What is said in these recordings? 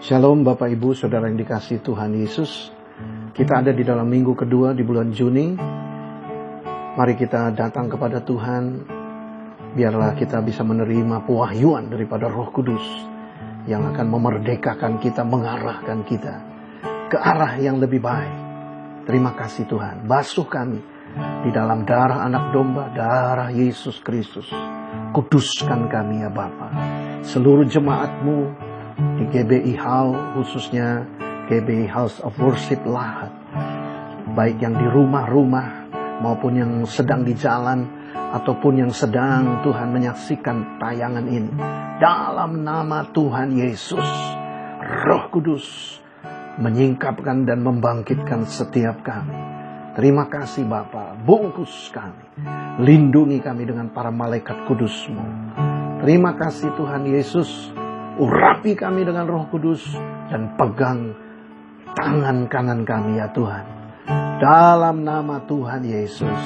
Shalom Bapak Ibu Saudara yang dikasihi Tuhan Yesus. Kita ada di dalam minggu kedua di bulan Juni. Mari kita datang kepada Tuhan. Biarlah kita bisa menerima pewahyuan daripada Roh Kudus yang akan memerdekakan kita, mengarahkan kita ke arah yang lebih baik. Terima kasih Tuhan. Basuh kami di dalam darah anak domba, darah Yesus Kristus. Kuduskan kami ya Bapa. Seluruh jemaat-Mu di GBI Hall, khususnya GBI House of Worship Lahat, baik yang di rumah-rumah maupun yang sedang di jalan ataupun yang sedang Tuhan menyaksikan tayangan ini, dalam nama Tuhan Yesus, Roh Kudus menyingkapkan dan membangkitkan setiap kami. Terima kasih Bapa, bungkus kami, lindungi kami dengan para malaikat kudus-Mu. Terima kasih Tuhan Yesus. Urapi kami dengan Roh Kudus dan pegang tangan kanan kami ya Tuhan. Dalam nama Tuhan Yesus.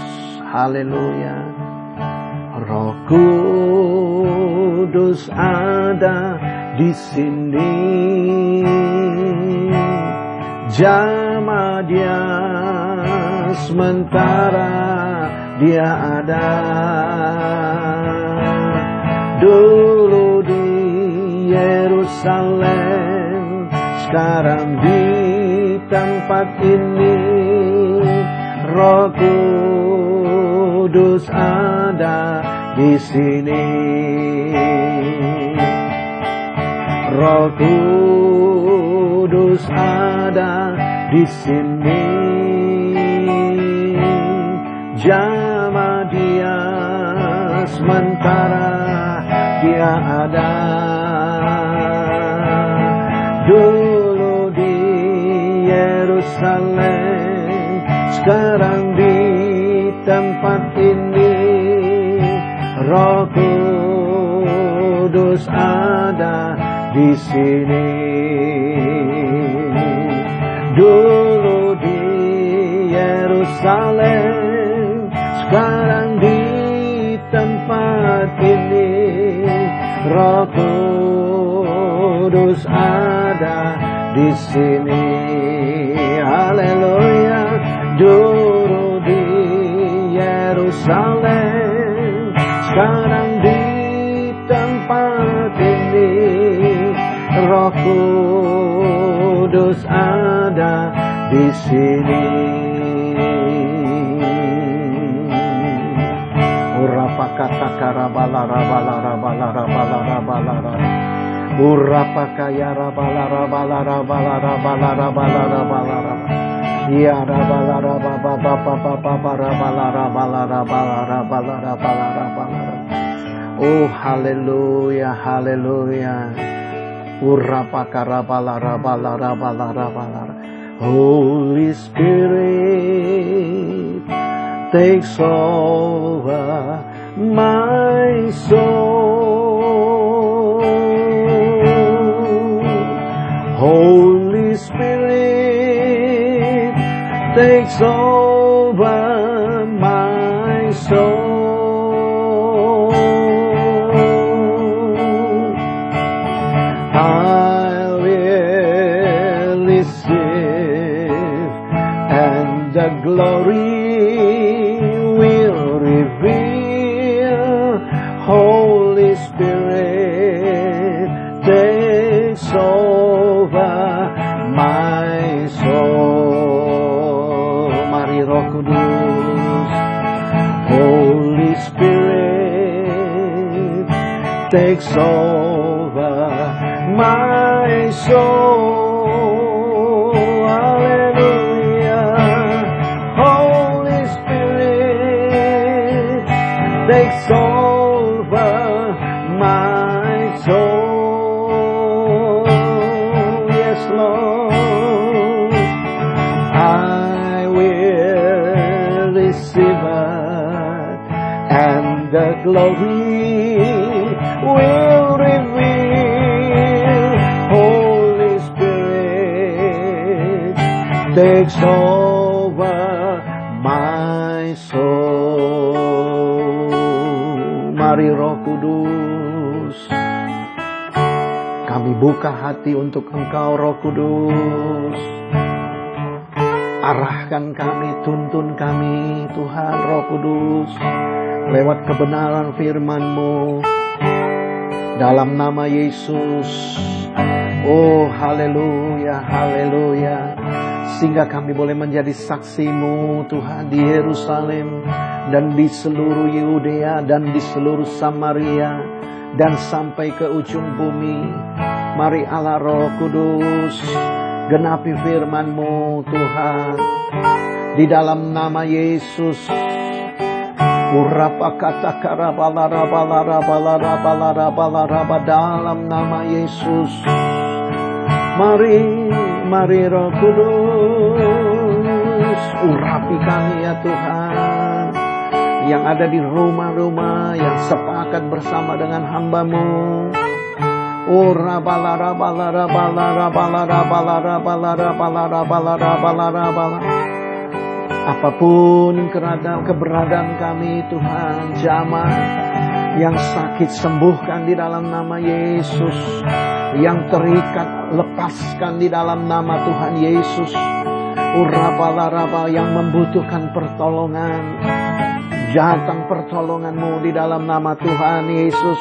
Haleluya. Roh Kudus ada di sini. Jamah dia sementara dia ada. Dulu di Yerusalem, sekarang di tempat ini, Roh Kudus ada di sini. Roh Kudus ada di sini. Jamah dia sementara dia ada. Dulu di Yerusalem, sekarang di tempat ini, Roh Kudus ada di sini. Dulu di Yerusalem, sekarang di tempat ini, Roh Kudus ada di sini. Haleluya. Dulu di Yerusalem, sekarang di tempat ini, Roh Kudus ada di sini. Urapakata karabalara balara balara balara balara. Urapakaya rabalara balara balara balara balara balara. Ya rabalara baba baba baba balara balara balara balara balara balara. Oh haleluya haleluya. Urapakara balara balara balara balara. Holy Spirit takes over my soul. Holy Spirit takes over my soul. I will receive, and the glory will reveal. Holy Spirit takes over my soul. Mari Roh Kudus. Holy Spirit takes over my soul. Hallelujah. Holy Spirit takes over my soul. Yes, Lord. I will receive it, and the glory will reveal. Holy Spirit takes over my soul. Mari Roh Kudus. Kami buka hati untuk Engkau, Roh Kudus. Arahkan kami, tuntun kami, Tuhan Roh Kudus, lewat kebenaran firman-Mu. Dalam nama Yesus. Oh, haleluya, haleluya. Sehingga kami boleh menjadi saksi-Mu, Tuhan, di Yerusalem dan di seluruh Yudea dan di seluruh Samaria dan sampai ke ujung bumi. Mari Allah Roh Kudus, genapi firman-Mu, Tuhan, di dalam nama Yesus. Dalam nama Yesus. Mari Roh Kudus, urapi kami ya Tuhan, yang ada di rumah-rumah, yang sepakat bersama dengan hamba-Mu. Apapun keberadaan kami Tuhan, jamaah yang sakit sembuhkan di dalam nama Yesus, yang terikat lepaskan di dalam nama Tuhan Yesus. Yang membutuhkan pertolongan, datang pertolongan-Mu di dalam nama Tuhan Yesus.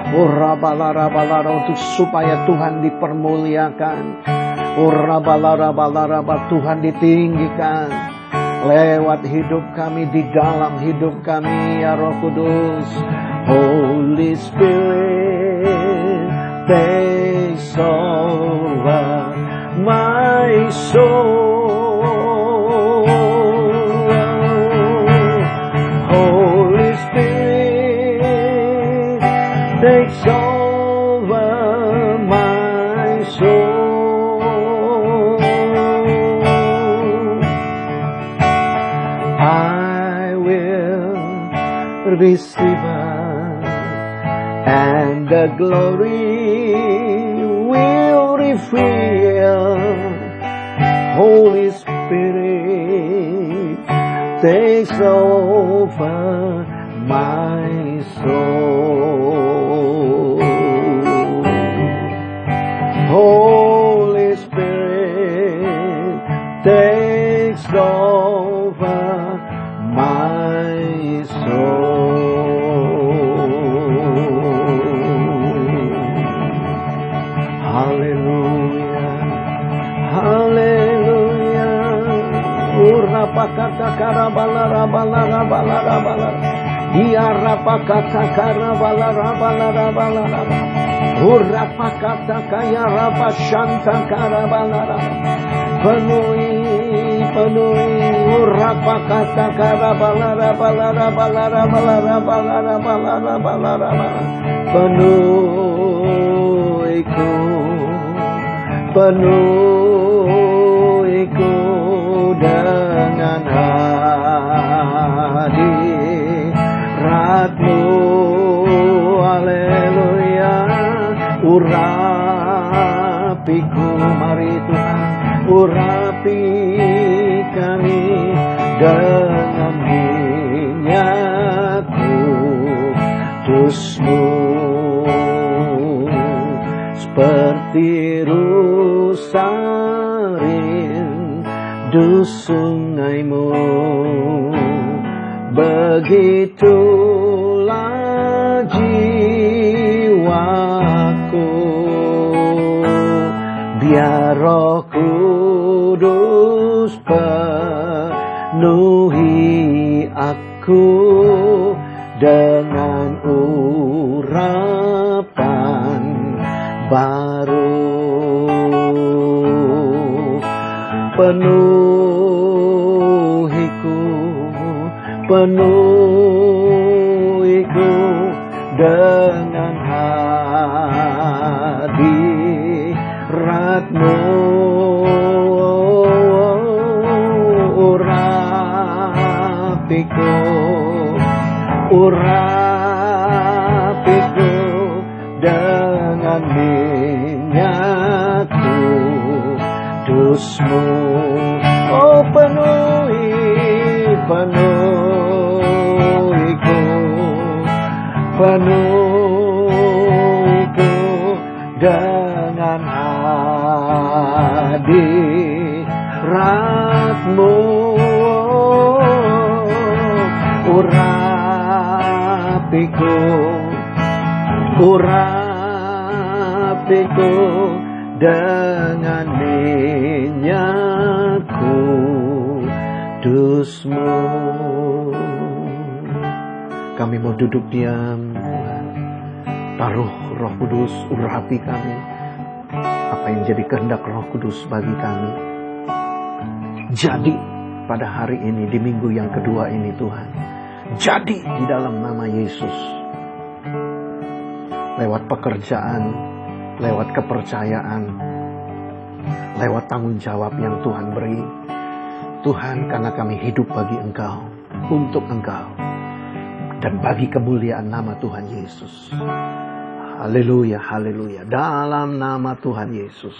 Untuk supaya Tuhan dipermuliakan, Tuhan ditinggikan lewat hidup kami, di dalam hidup kami ya Roh Kudus. Holy Spirit, takes over my soul. Holy Spirit, takes over my soul. I will receive and the glory will reveal. Holy Spirit takes over my soul. Holy Spirit takes over my soul. Hallelujah, hallelujah. Urapakata karabala rabala rabala rabala. Dia rapakata karabala rabala rabala rabala. Urapakata kaya rapashanta karabala rabala. Penuhi, urapakata karabala rabala rabala rabala rabala rabala rabala rabala. Penuhiku dengan hadirat-Mu. Haleluya. Urapiku, mari Tuhan, urapi kami dengan minyak kudus-Mu, seperti rindu sungai-Mu. Begitulah jiwaku, biar Roh Kudus penuhi aku dengan urapan baru. Penuhiku dengan hadirat-Mu. Urapiku dengan minyak kudus-Mu. Oh, penuhiku dengan hadirat-Mu. Urapiku dengan minyak kudus-Mu. Kami mau duduk diam, Tuhan. Taruh Roh Kudus, urapi kami. Apa yang jadi kehendak Roh Kudus bagi kami. Jadi pada hari ini, di minggu yang kedua ini Tuhan. Jadi di dalam nama Yesus. Lewat pekerjaan, lewat kepercayaan, lewat tanggung jawab yang Tuhan beri. Tuhan, karena kami hidup bagi Engkau, untuk Engkau, dan bagi kemuliaan nama Tuhan Yesus. Haleluya, haleluya. Dalam nama Tuhan Yesus,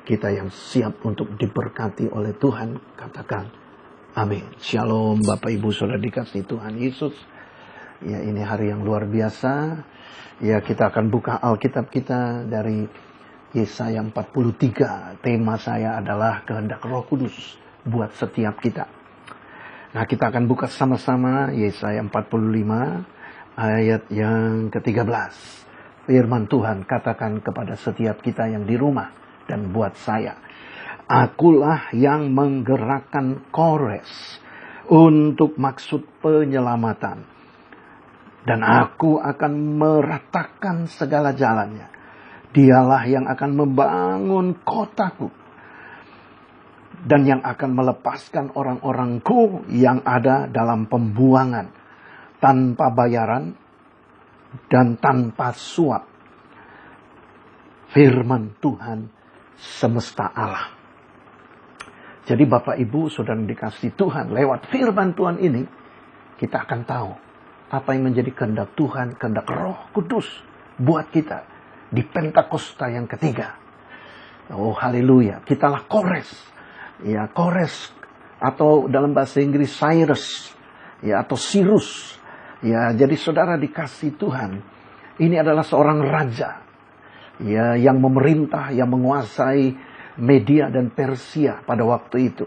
kita yang siap untuk diberkati oleh Tuhan, katakan amin. Shalom Bapak Ibu Saudara dikasihi Tuhan Yesus. Ya, ini hari yang luar biasa. Ya, kita akan buka Alkitab kita dari Yesaya 43. Tema saya adalah kehendak Roh Kudus buat setiap kita. Nah, kita akan buka sama-sama Yesaya 45 ayat yang ke-13. Firman Tuhan katakan kepada setiap kita yang di rumah dan buat saya. Akulah yang menggerakkan Kores untuk maksud penyelamatan. Dan aku akan meratakan segala jalannya. Dialah yang akan membangun kotaku. Dan yang akan melepaskan orang-orangku yang ada dalam pembuangan. Tanpa bayaran dan tanpa suap. Firman Tuhan semesta alam. Jadi Bapak Ibu Saudara dikasihi Tuhan, lewat firman Tuhan ini kita akan tahu apa yang menjadi kehendak Tuhan, kehendak Roh Kudus buat kita di Pentakosta yang ketiga. Oh haleluya, kitalah Kores. Ya, Kores atau dalam bahasa Inggris Cyrus, ya, atau Cyrus. Ya, jadi saudara dikasihi Tuhan, ini adalah seorang raja, ya, yang memerintah, yang menguasai Media dan Persia pada waktu itu.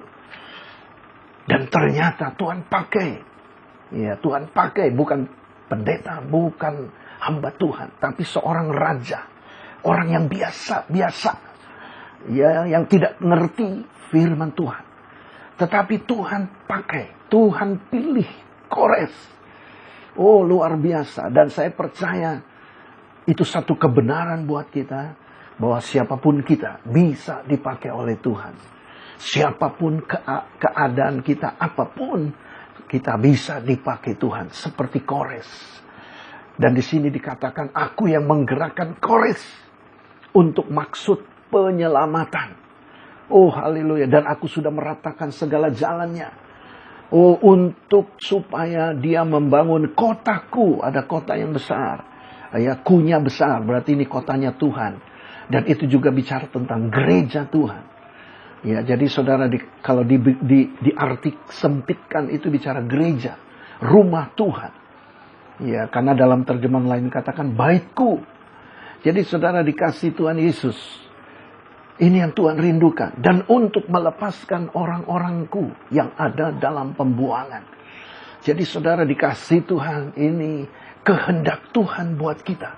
Dan ternyata Tuhan pakai, ya, Tuhan pakai bukan pendeta, bukan hamba Tuhan, tapi seorang raja, orang yang biasa, ya, yang tidak mengerti firman Tuhan. Tetapi Tuhan pakai, Tuhan pilih Kores. Oh, luar biasa. Dan saya percaya itu satu kebenaran buat kita, bahwa siapapun kita bisa dipakai oleh Tuhan. Siapapun keadaan kita, apapun, kita bisa dipakai Tuhan. Seperti Kores. Dan di sini dikatakan, aku yang menggerakkan Kores untuk maksud penyelamatan. Oh haleluya. Dan aku sudah meratakan segala jalannya. Oh, untuk supaya dia membangun kotaku. Ada kota yang besar. Ya, kunya besar. Berarti ini kotanya Tuhan. Dan itu juga bicara tentang gereja Tuhan. Ya, jadi saudara, kalau diarti sempitkan itu bicara gereja. Rumah Tuhan. Ya, karena dalam terjemahan lain katakan baitku. Jadi saudara dikasih Tuhan Yesus. Ini yang Tuhan rindukan. Dan untuk melepaskan orang-orangku yang ada dalam pembuangan. Jadi saudara dikasih Tuhan, ini kehendak Tuhan buat kita.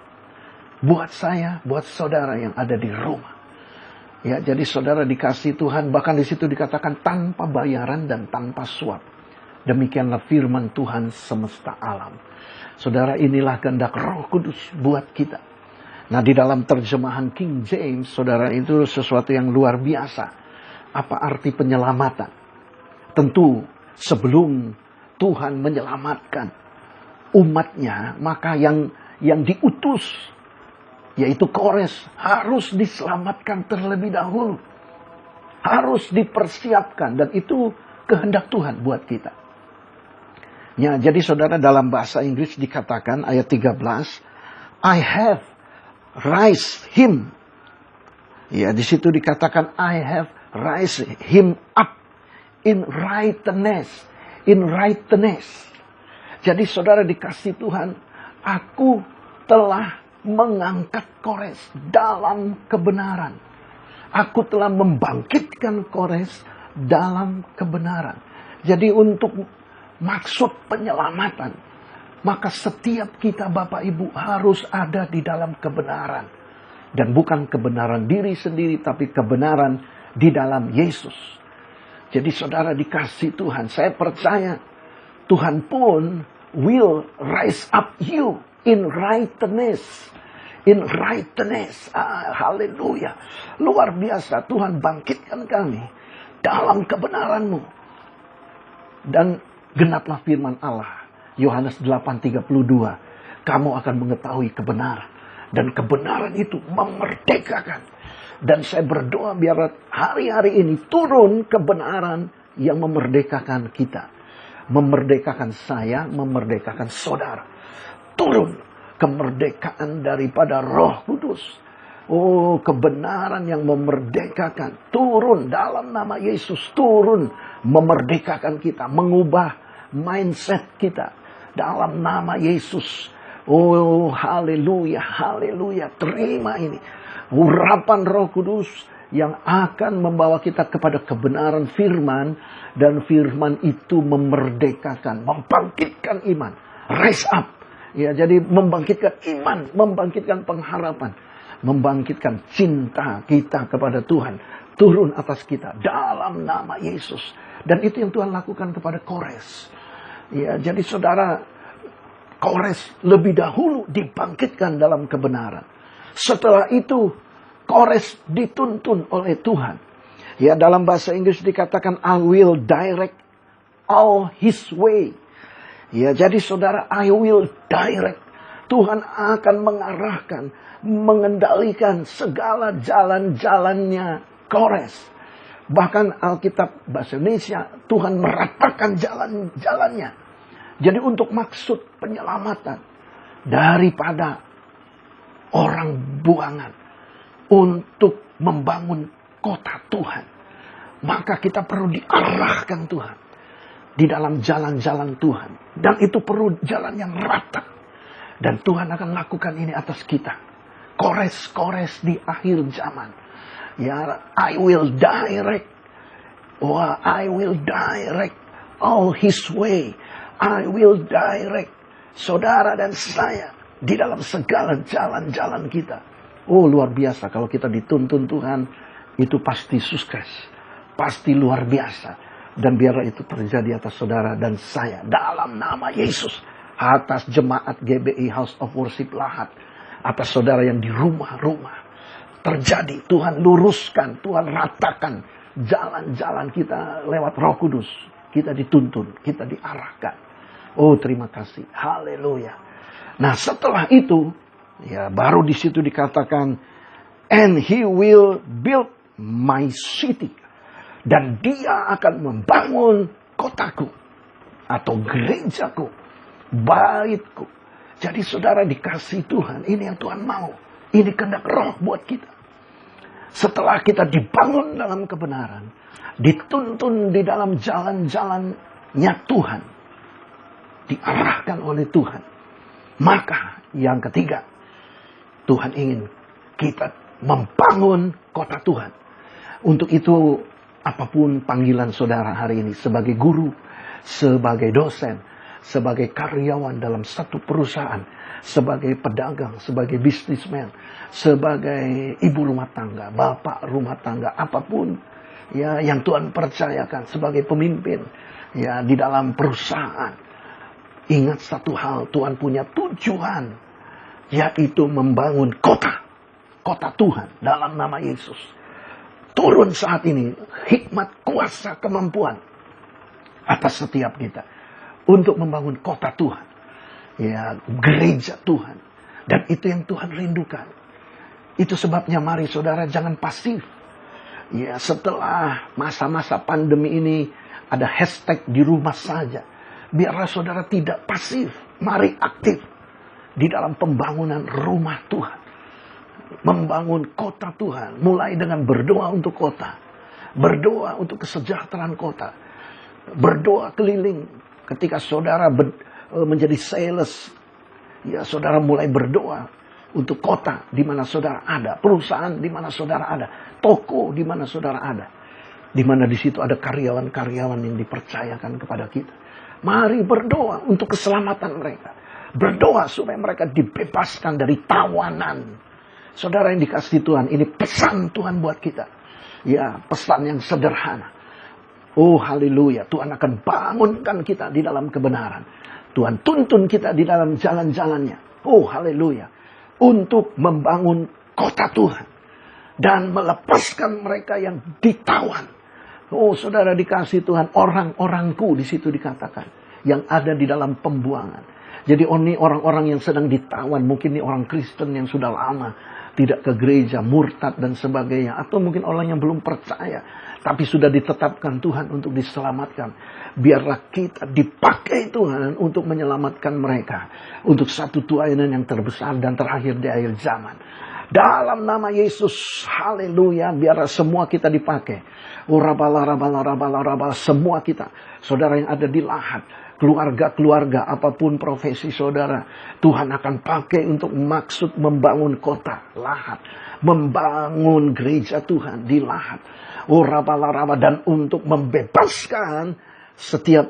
Buat saya, buat saudara yang ada di rumah. Ya, jadi saudara dikasih Tuhan, bahkan di situ dikatakan tanpa bayaran dan tanpa suap. Demikianlah firman Tuhan semesta alam. Saudara, inilah kehendak Roh Kudus buat kita. Nah, di dalam terjemahan King James, saudara, itu sesuatu yang luar biasa. Apa arti penyelamatan? Tentu sebelum Tuhan menyelamatkan umatnya, maka yang diutus, yaitu Kores, harus diselamatkan terlebih dahulu. Harus dipersiapkan. Dan itu kehendak Tuhan buat kita. Ya, jadi saudara, dalam bahasa Inggris dikatakan ayat 13, I have raised him. Ya, di situ dikatakan I have raised him up in righteousness. In righteousness. Jadi saudara dikasih Tuhan, aku telah mengangkat Kores dalam kebenaran. Aku telah membangkitkan Kores dalam kebenaran. Jadi untuk maksud penyelamatan, maka setiap kita Bapak Ibu harus ada di dalam kebenaran. Dan bukan kebenaran diri sendiri, tapi kebenaran di dalam Yesus. Jadi saudara dikasih Tuhan, saya percaya Tuhan pun will rise up you in rightness. In rightness. Haleluya. Luar biasa. Tuhan bangkitkan kami dalam kebenaran-Mu. Dan genaplah firman Allah. Yohanes 8:32. Kamu akan mengetahui kebenaran. Dan kebenaran itu memerdekakan. Dan saya berdoa biar hari-hari ini turun kebenaran yang memerdekakan kita. Memerdekakan saya, memerdekakan saudara. Turun kemerdekaan daripada Roh Kudus. Oh, kebenaran yang memerdekakan. Turun dalam nama Yesus. Turun memerdekakan kita. Mengubah mindset kita. Dalam nama Yesus. Oh, haleluya, haleluya. Terima ini. Urapan Roh Kudus yang akan membawa kita kepada kebenaran firman. Dan firman itu memerdekakan, membangkitkan iman. Raise up. Ya, jadi membangkitkan iman, membangkitkan pengharapan. Membangkitkan cinta kita kepada Tuhan. Turun atas kita dalam nama Yesus. Dan itu yang Tuhan lakukan kepada Kores. Ya, jadi saudara, Kores lebih dahulu dibangkitkan dalam kebenaran. Setelah itu, Kores dituntun oleh Tuhan. Ya, dalam bahasa Inggris dikatakan, I will direct all his way. Ya, jadi saudara, I will direct. Tuhan akan mengarahkan, mengendalikan segala jalan-jalannya Kores. Bahkan Alkitab bahasa Indonesia, Tuhan meratakan jalan-jalannya. Jadi untuk maksud penyelamatan daripada orang buangan. Untuk membangun kota Tuhan. Maka kita perlu diarahkan Tuhan. Di dalam jalan-jalan Tuhan. Dan itu perlu jalan yang rata. Dan Tuhan akan lakukan ini atas kita. Kores-kores di akhir zaman. Ya, I will direct. Wah, I will direct all his way. I will direct saudara dan saya di dalam segala jalan-jalan kita. Oh, luar biasa kalau kita dituntun Tuhan, itu pasti sukses. Pasti luar biasa. Dan biarlah itu terjadi atas saudara dan saya dalam nama Yesus. Atas jemaat GBI House of Worship Lahat. Atas saudara yang di rumah-rumah. Terjadi, Tuhan luruskan, Tuhan ratakan jalan-jalan kita lewat Roh Kudus. Kita dituntun, kita diarahkan. Oh, terima kasih. Haleluya. Nah, setelah itu, ya baru di situ dikatakan, and he will build my city. Dan dia akan membangun kotaku. Atau gerejaku. Baitku. Jadi saudara dikasih Tuhan. Ini yang Tuhan mau. Ini kehendak Roh buat kita. Setelah kita dibangun dalam kebenaran. Dituntun di dalam jalan-jalannya Tuhan. Diarahkan oleh Tuhan. Maka yang ketiga. Tuhan ingin kita membangun kota Tuhan. Untuk itu apapun panggilan saudara hari ini. Sebagai guru. Sebagai dosen. Sebagai karyawan dalam satu perusahaan. Sebagai pedagang. Sebagai bisnismen. Sebagai ibu rumah tangga. Bapak rumah tangga. Apapun ya yang Tuhan percayakan. Sebagai pemimpin. Ya di dalam perusahaan. Ingat satu hal, Tuhan punya tujuan, yaitu membangun kota. Kota Tuhan dalam nama Yesus. Turun saat ini, hikmat, kuasa, kemampuan atas setiap kita. Untuk membangun kota Tuhan. Ya, gereja Tuhan. Dan itu yang Tuhan rindukan. Itu sebabnya mari saudara jangan pasif. Ya, setelah masa-masa pandemi ini, ada hashtag di rumah saja. Biarlah saudara tidak pasif. Mari aktif. Di dalam pembangunan rumah Tuhan. Membangun kota Tuhan. Mulai dengan berdoa untuk kota. Berdoa untuk kesejahteraan kota. Berdoa keliling. Ketika saudara menjadi sales. Ya saudara mulai berdoa. untuk kota di mana saudara ada, perusahaan di mana saudara ada, toko di mana saudara ada, di mana di situ ada karyawan-karyawan yang dipercayakan kepada kita. Mari berdoa untuk keselamatan mereka. Berdoa supaya mereka dibebaskan dari tawanan. Saudara yang dikasihi Tuhan, ini pesan Tuhan buat kita. Ya, pesan yang sederhana. Oh haleluya, Tuhan akan bangunkan kita di dalam kebenaran. Tuhan tuntun kita di dalam jalan-jalannya. Oh haleluya, untuk membangun kota Tuhan. Dan melepaskan mereka yang ditawan. Oh saudara dikasih Tuhan, orang-orangku di situ dikatakan. Yang ada di dalam pembuangan. Jadi ini orang-orang yang sedang ditawan. Mungkin ini orang Kristen yang sudah lama tidak ke gereja, murtad dan sebagainya. Atau mungkin orang yang belum percaya. Tapi sudah ditetapkan Tuhan untuk diselamatkan. Biarlah kita dipakai Tuhan untuk menyelamatkan mereka. Untuk satu tuainan yang terbesar dan terakhir di akhir zaman. Dalam nama Yesus, haleluya, biarlah semua kita dipakai. Urabala, semua kita. Saudara yang ada di Lahat, keluarga-keluarga, apapun profesi saudara, Tuhan akan pakai untuk maksud membangun kota Lahat. Membangun gereja Tuhan di Lahat. Urabala, dan untuk membebaskan setiap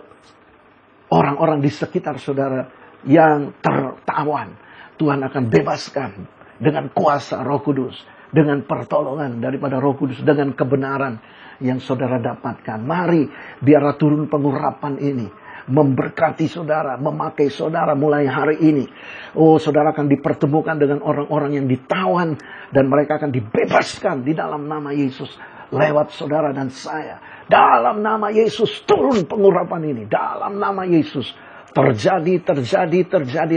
orang-orang di sekitar saudara yang tertawan. Tuhan akan bebaskan. Dengan kuasa Roh Kudus. Dengan pertolongan daripada Roh Kudus. Dengan kebenaran yang saudara dapatkan. Mari biarlah turun pengurapan ini. Memberkati saudara. Memakai saudara mulai hari ini. Oh saudara akan dipertemukan dengan orang-orang yang ditawan. Dan mereka akan dibebaskan di dalam nama Yesus. Lewat saudara dan saya. Dalam nama Yesus turun pengurapan ini. Dalam nama Yesus. Terjadi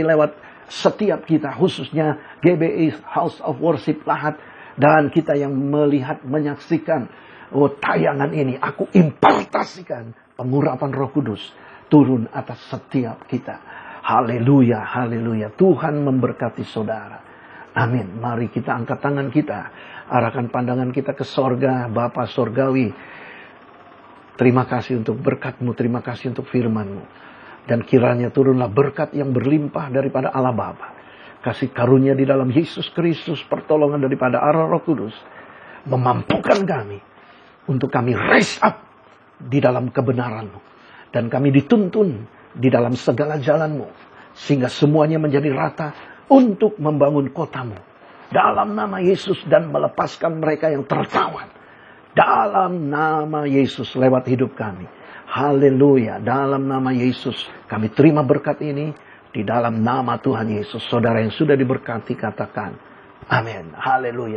lewat setiap kita, khususnya GBI House of Worship Lahat, dan kita yang melihat, menyaksikan tayangan ini, aku impartasikan pengurapan Roh Kudus turun atas setiap kita. Haleluya, haleluya. Tuhan memberkati saudara. Amin. Mari kita angkat tangan kita, arahkan pandangan kita ke sorga. Bapa Sorgawi, terima kasih untuk berkat-Mu, terima kasih untuk firman-Mu. Dan kiranya turunlah berkat yang berlimpah daripada Allah Bapa. Kasih karunia di dalam Yesus Kristus, pertolongan daripada arah Roh Kudus. Memampukan kami untuk kami raise up di dalam kebenaran-Mu. Dan kami dituntun di dalam segala jalan-Mu. Sehingga semuanya menjadi rata untuk membangun kota-Mu. Dalam nama Yesus dan melepaskan mereka yang tertawan. Dalam nama Yesus lewat hidup kami. Haleluya. Dalam nama Yesus kami terima berkat ini. Di dalam nama Tuhan Yesus. Saudara yang sudah diberkati katakan amin. Haleluya.